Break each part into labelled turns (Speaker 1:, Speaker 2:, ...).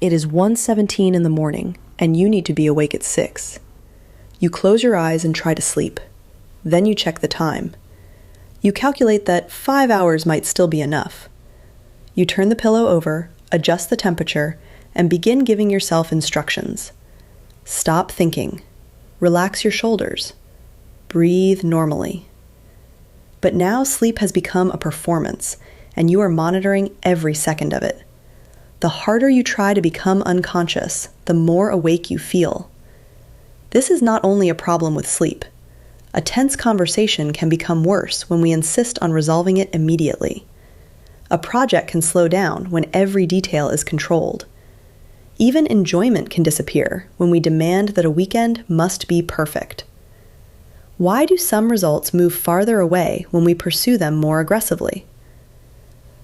Speaker 1: It is 1:17 in the morning, and you need to be awake at 6. You close your eyes and try to sleep. Then you check the time. You calculate that 5 hours might still be enough. You turn the pillow over, adjust the temperature, and begin giving yourself instructions. Stop thinking. Relax your shoulders. Breathe normally. But now sleep has become a performance, and you are monitoring every second of it. The harder you try to become unconscious, the more awake you feel. This is not only a problem with sleep. A tense conversation can become worse when we insist on resolving it immediately. A project can slow down when every detail is controlled. Even enjoyment can disappear when we demand that a weekend must be perfect. Why do some results move farther away when we pursue them more aggressively?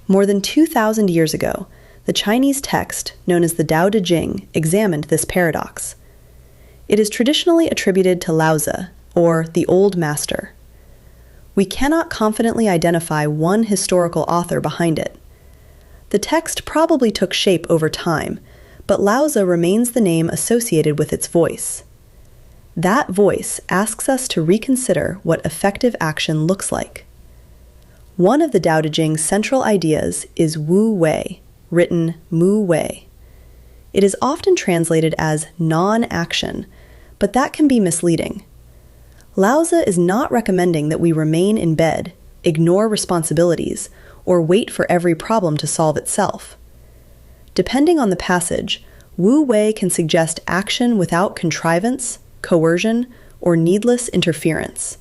Speaker 1: More than 2,000 years ago, the Chinese text known as the Daodejing examined this paradox. It is traditionally attributed to Laozi, or the Old Master. We cannot confidently identify one historical author behind it. The text probably took shape over time, but Laozi remains the name associated with its voice. That voice asks us to reconsider what effective action looks like. One of the Daodejing's central ideas is Wu Wei, written Mu Wei. It is often translated as non-action, but that can be misleading. Laozi is not recommending that we remain in bed, ignore responsibilities, or wait for every problem to solve itself. Depending on the passage, Wu Wei can suggest action without contrivance, coercion, or needless interference.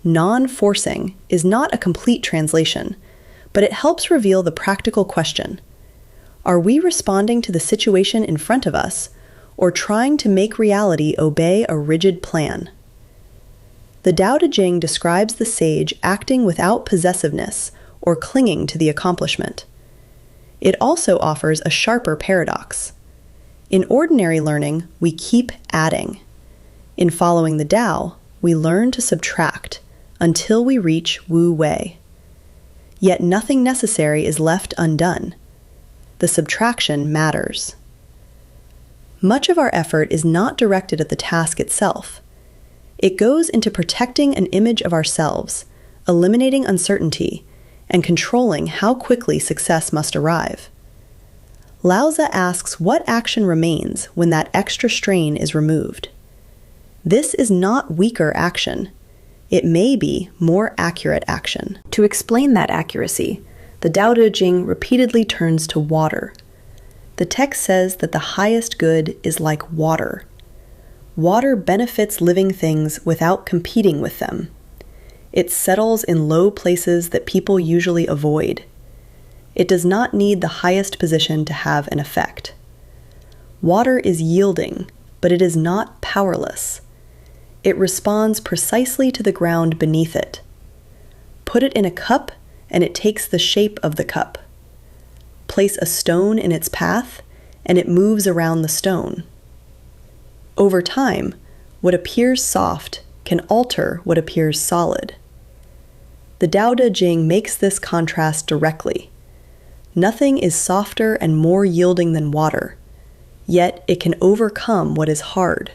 Speaker 1: Non-forcing is not a complete translation, but it helps reveal the practical question. Are we responding to the situation in front of us, or trying to make reality obey a rigid plan? The Daodejing describes the sage acting without possessiveness or clinging to the accomplishment. It also offers a sharper paradox. In ordinary learning, we keep adding. In following the Tao, we learn to subtract until we reach Wu Wei. Yet nothing necessary is left undone. The subtraction matters. Much of our effort is not directed at the task itself. It goes into protecting an image of ourselves, eliminating uncertainty, and controlling how quickly success must arrive. Laozi asks what action remains when that extra strain is removed. This is not weaker action. It may be more accurate action. To explain that accuracy, the Daodejing repeatedly turns to water. The text says that the highest good is like water. Water benefits living things without competing with them. It settles in low places that people usually avoid. It does not need the highest position to have an effect. Water is yielding, but it is not powerless. It responds precisely to the ground beneath it. Put it in a cup, and it takes the shape of the cup. Place a stone in its path, and it moves around the stone. Over time, what appears soft can alter what appears solid. The Daodejing makes this contrast directly. Nothing is softer and more yielding than water, yet it can overcome what is hard.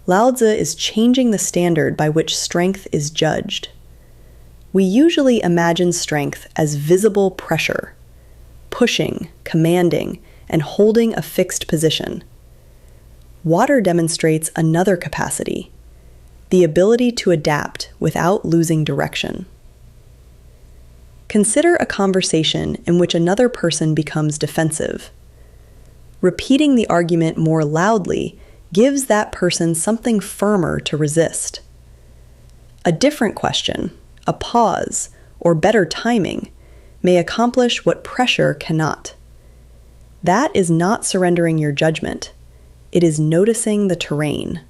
Speaker 1: Laozi is changing the standard by which strength is judged. We usually imagine strength as visible pressure, pushing, commanding, and holding a fixed position. Water demonstrates another capacity, the ability to adapt without losing direction. Consider a conversation in which another person becomes defensive. Repeating the argument more loudly gives that person something firmer to resist. A different question, a pause, or better timing may accomplish what pressure cannot. That is not surrendering your judgment. It is noticing the terrain.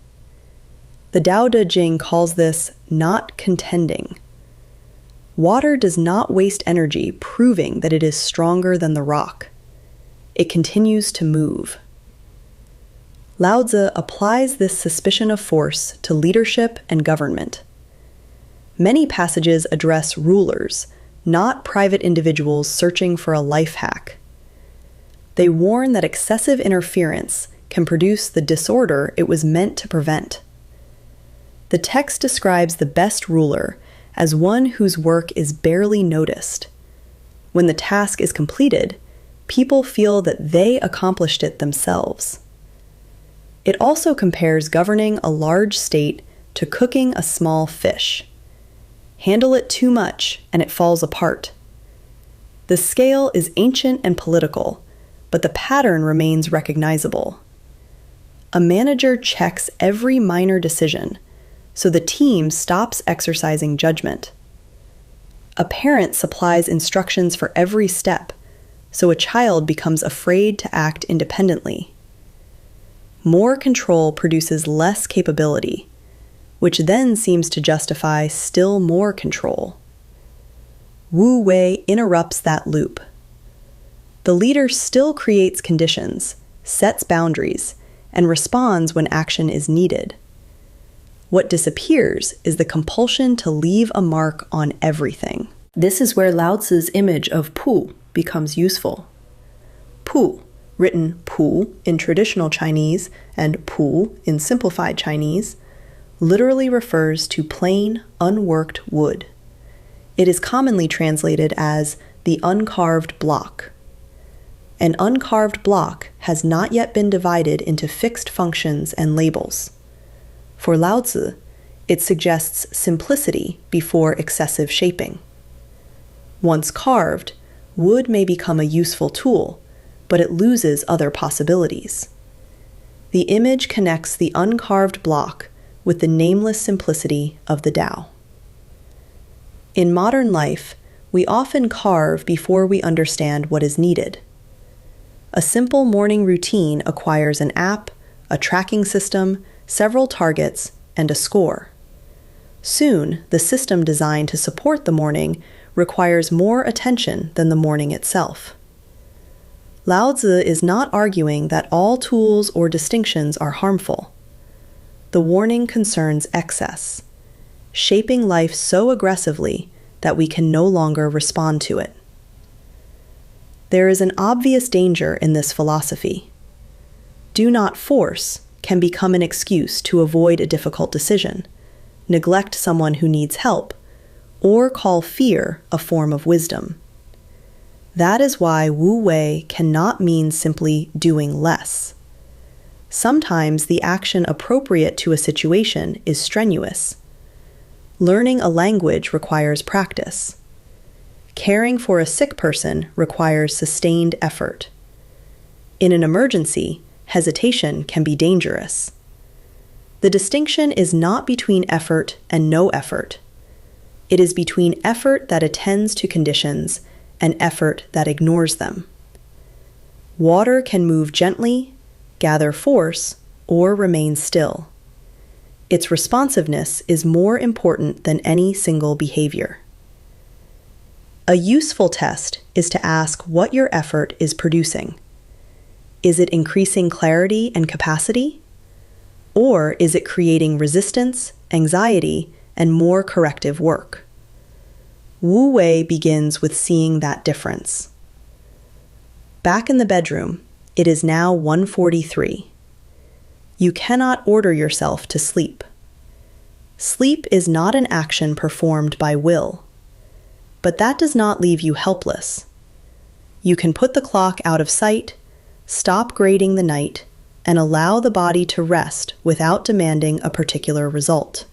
Speaker 1: The Daodejing calls this not contending. Water does not waste energy proving that it is stronger than the rock. It continues to move. Laozi applies this suspicion of force to leadership and government. Many passages address rulers, not private individuals searching for a life hack. They warn that excessive interference can produce the disorder it was meant to prevent. The text describes the best ruler as one whose work is barely noticed. When the task is completed, people feel that they accomplished it themselves. It also compares governing a large state to cooking a small fish. Handle it too much and it falls apart. The scale is ancient and political, but the pattern remains recognizable. A manager checks every minor decision, so the team stops exercising judgment. A parent supplies instructions for every step, so a child becomes afraid to act independently. More control produces less capability, which then seems to justify still more control. Wu Wei interrupts that loop. The leader still creates conditions, sets boundaries, and responds when action is needed. What disappears is the compulsion to leave a mark on everything. This is where Laozi's image of pu becomes useful. Pu, written pu in traditional Chinese and pu in simplified Chinese, literally refers to plain, unworked wood. It is commonly translated as the uncarved block. An uncarved block has not yet been divided into fixed functions and labels. For Laozi, it suggests simplicity before excessive shaping. Once carved, wood may become a useful tool, but it loses other possibilities. The image connects the uncarved block with the nameless simplicity of the Tao. In modern life, we often carve before we understand what is needed. A simple morning routine acquires an app, a tracking system, several targets, and a score. Soon, the system designed to support the morning requires more attention than the morning itself. Laozi is not arguing that all tools or distinctions are harmful. The warning concerns excess, shaping life so aggressively that we can no longer respond to it. There is an obvious danger in this philosophy. Do not force can become an excuse to avoid a difficult decision, neglect someone who needs help, or call fear a form of wisdom. That is why Wu Wei cannot mean simply doing less. Sometimes the action appropriate to a situation is strenuous. Learning a language requires practice. Caring for a sick person requires sustained effort. In an emergency, hesitation can be dangerous. The distinction is not between effort and no effort. It is between effort that attends to conditions and effort that ignores them. Water can move gently, gather force, or remain still. Its responsiveness is more important than any single behavior. A useful test is to ask what your effort is producing. Is it increasing clarity and capacity? Or is it creating resistance, anxiety, and more corrective work? Wu Wei begins with seeing that difference. Back in the bedroom, it is now 1:43. You cannot order yourself to sleep. Sleep is not an action performed by will. But that does not leave you helpless. You can put the clock out of sight, stop grading the night, and allow the body to rest without demanding a particular result.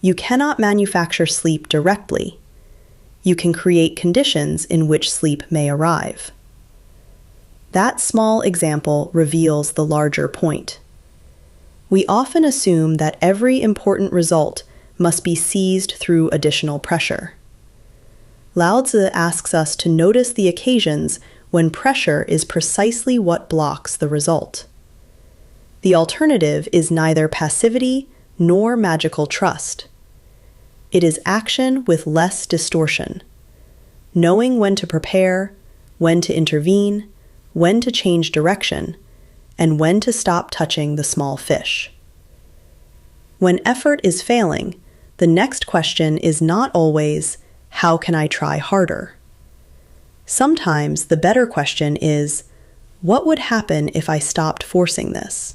Speaker 1: You cannot manufacture sleep directly. You can create conditions in which sleep may arrive. That small example reveals the larger point. We often assume that every important result must be seized through additional pressure. Laozi asks us to notice the occasions when pressure is precisely what blocks the result. The alternative is neither passivity nor magical trust. It is action with less distortion, knowing when to prepare, when to intervene, when to change direction, and when to stop touching the small fish. When effort is failing, the next question is not always, how can I try harder? Sometimes the better question is, What would happen if I stopped forcing this?